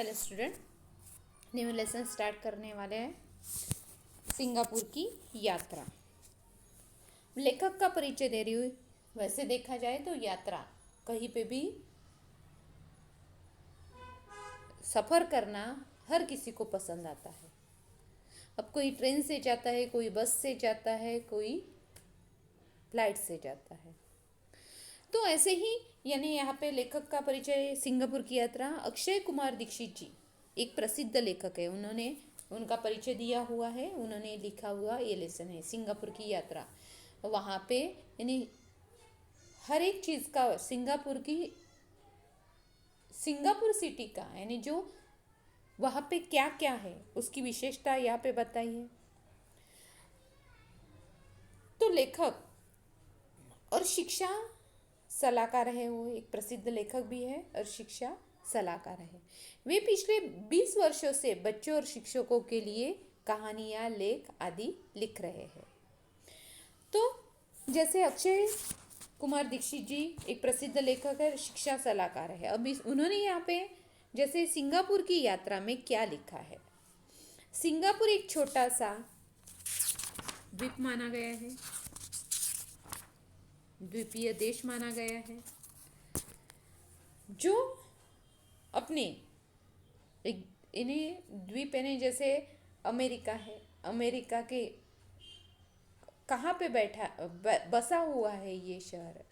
Hello student, new lesson start करने वाले हैं। सिंगापुर की यात्रा। लेखक का परिचय दे रही हुई। वैसे देखा जाए तो यात्रा कहीं पे भी सफ़र करना हर किसी को पसंद आता है। अब कोई ट्रेन से जाता है, कोई बस से जाता है, कोई फ्लाइट से जाता है। तो ऐसे ही यानी यहाँ पे लेखक का परिचय, सिंगापुर की यात्रा। अक्षय कुमार दीक्षित जी एक प्रसिद्ध लेखक है, उन्होंने उनका परिचय दिया हुआ है, उन्होंने लिखा हुआ ये लेसन है सिंगापुर की यात्रा। वहाँ पे यानी हर एक चीज़ का सिंगापुर सिटी का यानी जो वहाँ पे क्या क्या है उसकी विशेषता यहाँ पे बताई है। तो लेखक और शिक्षा सलाहकार है, वो एक प्रसिद्ध लेखक भी है और शिक्षा सलाहकार है। वे पिछले 20 वर्षों से बच्चों और शिक्षकों के लिए कहानियाँ, लेख आदि लिख रहे हैं। तो जैसे अक्षय कुमार दीक्षित जी एक प्रसिद्ध लेखक है, शिक्षा सलाहकार है। अब उन्होंने यहाँ पे जैसे सिंगापुर की यात्रा में क्या लिखा है। सिंगापुर एक छोटा सा द्वीप माना गया है, द्वीपीय देश माना गया है, जो अपने इन्हें द्वीप यानी जैसे अमेरिका है, अमेरिका के कहाँ पे बसा हुआ है ये शहर,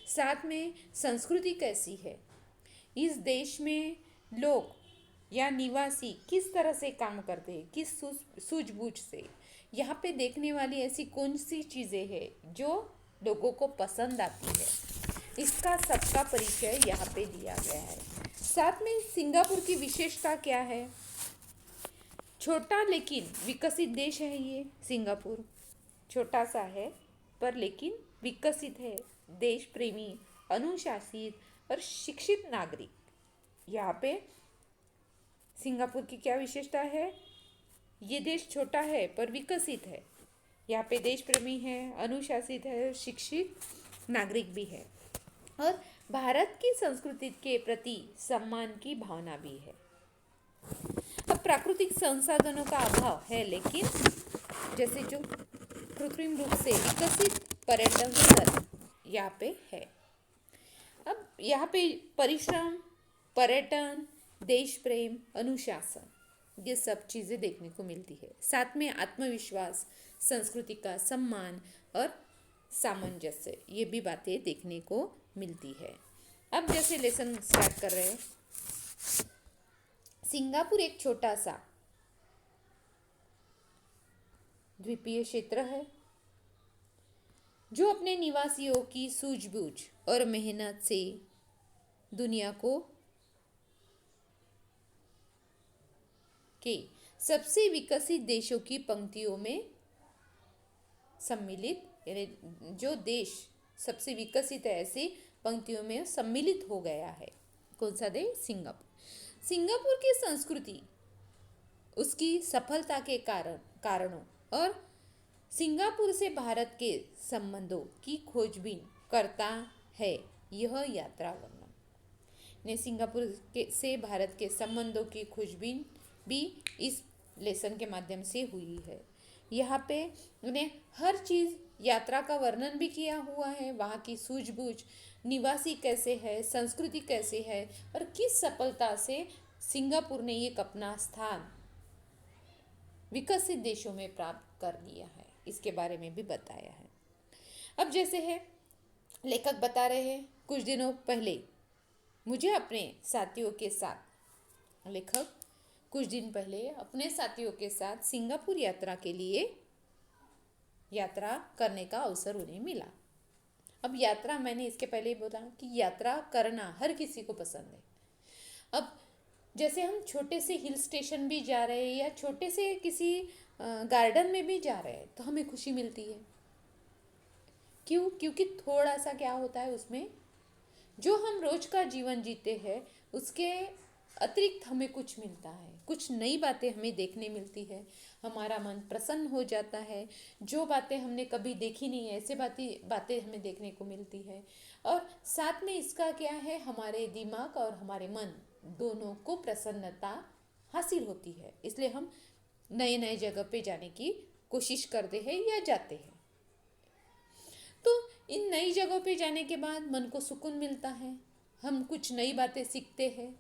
साथ में संस्कृति कैसी है, इस देश में लोग या निवासी किस तरह से काम करते हैं, किस सूझबूझ से, यहाँ पे देखने वाली ऐसी कौन सी चीज़ें हैं जो लोगों को पसंद आती है, इसका सबका परिचय यहाँ पे दिया गया है। साथ में सिंगापुर की विशेषता क्या है। छोटा लेकिन विकसित देश है ये सिंगापुर। छोटा सा है पर लेकिन विकसित है, देश प्रेमी, अनुशासित और शिक्षित नागरिक। यहाँ पे सिंगापुर की क्या विशेषता है। ये देश छोटा है पर विकसित है, यहाँ पे देश प्रेमी है, अनुशासित है, शिक्षित नागरिक भी है और भारत की संस्कृति के प्रति सम्मान की भावना भी है। अब प्राकृतिक संसाधनों का अभाव है, लेकिन जैसे जो कृत्रिम रूप से विकसित पर्यटन स्थल यहाँ पे है। अब यहाँ पे परिश्रम, पर्यटन, देश प्रेम, अनुशासन, ये सब चीज़ें देखने को मिलती है। साथ में आत्मविश्वास, संस्कृति का सम्मान और सामंजस्य, ये भी बातें देखने को मिलती है। अब जैसे लेसन स्टार्ट कर रहे हैं। सिंगापुर एक छोटा सा द्वीपीय क्षेत्र है जो अपने निवासियों की सूझबूझ और मेहनत से दुनिया के सबसे विकसित देशों की पंक्तियों में सम्मिलित, यानी जो देश सबसे विकसित है ऐसी पंक्तियों में सम्मिलित हो गया है। कौन सा देश? सिंगापुर। सिंगापुर की संस्कृति उसकी सफलता के कारणों और सिंगापुर से भारत के संबंधों की खोजबीन करता है यह यात्रा वर्णन ने। सिंगापुर से भारत के संबंधों की खोजबीन भी इस लेसन के माध्यम से हुई है। यहाँ पे उन्हें हर चीज़ यात्रा का वर्णन भी किया हुआ है, वहाँ की सूझबूझ, निवासी कैसे है, संस्कृति कैसे है और किस सफलता से सिंगापुर ने एक अपना स्थान विकसित देशों में प्राप्त कर लिया है, इसके बारे में भी बताया है। अब जैसे है लेखक बता रहे हैं, कुछ दिनों पहले मुझे अपने साथियों के साथ, लेखक कुछ दिन पहले अपने साथियों के साथ सिंगापुर यात्रा के लिए यात्रा करने का अवसर उन्हें मिला। अब यात्रा, मैंने इसके पहले ही बोला कि यात्रा करना हर किसी को पसंद है। अब जैसे हम छोटे से हिल स्टेशन भी जा रहे हैं या छोटे से किसी गार्डन में भी जा रहे हैं तो हमें खुशी मिलती है। क्यों? क्योंकि थोड़ा सा क्या होता है उसमें, जो हम रोज का जीवन जीते हैं उसके अतिरिक्त हमें कुछ मिलता है, कुछ नई बातें हमें देखने मिलती है, हमारा मन प्रसन्न हो जाता है। जो बातें हमने कभी देखी नहीं है ऐसे बातें हमें देखने को मिलती है। और साथ में इसका क्या है, हमारे दिमाग और हमारे मन दोनों को प्रसन्नता हासिल होती है। इसलिए हम नए नए जगह पे जाने की कोशिश करते हैं या जाते हैं। तो इन नई जगहों पे जाने के बाद मन को सुकून मिलता है, हम कुछ नई बातें सीखते हैं,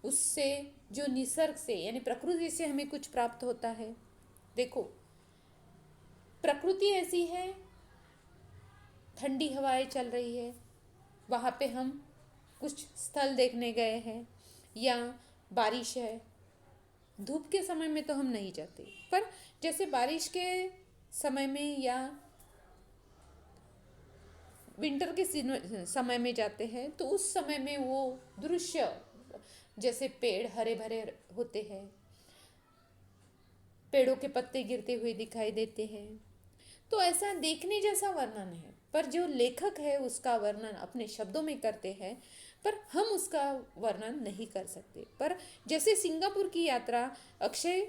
उससे जो निसर्ग से यानी प्रकृति से हमें कुछ प्राप्त होता है। देखो, प्रकृति ऐसी है, ठंडी हवाएं चल रही है, वहाँ पे हम कुछ स्थल देखने गए हैं, या बारिश है। धूप के समय में तो हम नहीं जाते, पर जैसे बारिश के समय में या विंटर के समय में जाते हैं, तो उस समय में वो दृश्य, जैसे पेड़ हरे भरे होते हैं, पेड़ों के पत्ते गिरते हुए दिखाई देते हैं, तो ऐसा देखने जैसा वर्णन है। पर जो लेखक है उसका वर्णन अपने शब्दों में करते हैं, पर हम उसका वर्णन नहीं कर सकते। पर जैसे सिंगापुर की यात्रा अक्षय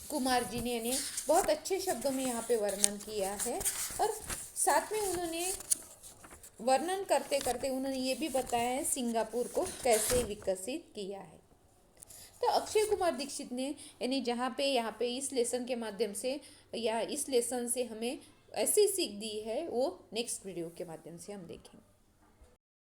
कुमार जी ने बहुत अच्छे शब्दों में यहाँ पे वर्णन किया है, और साथ में उन्होंने वर्णन करते करते उन्होंने ये भी बताया है सिंगापुर को कैसे विकसित किया है। तो अक्षय कुमार दीक्षित ने यानी जहाँ पे यहाँ पे इस लेसन के माध्यम से या इस लेसन से हमें ऐसी सीख दी है, वो नेक्स्ट वीडियो के माध्यम से हम देखेंगे।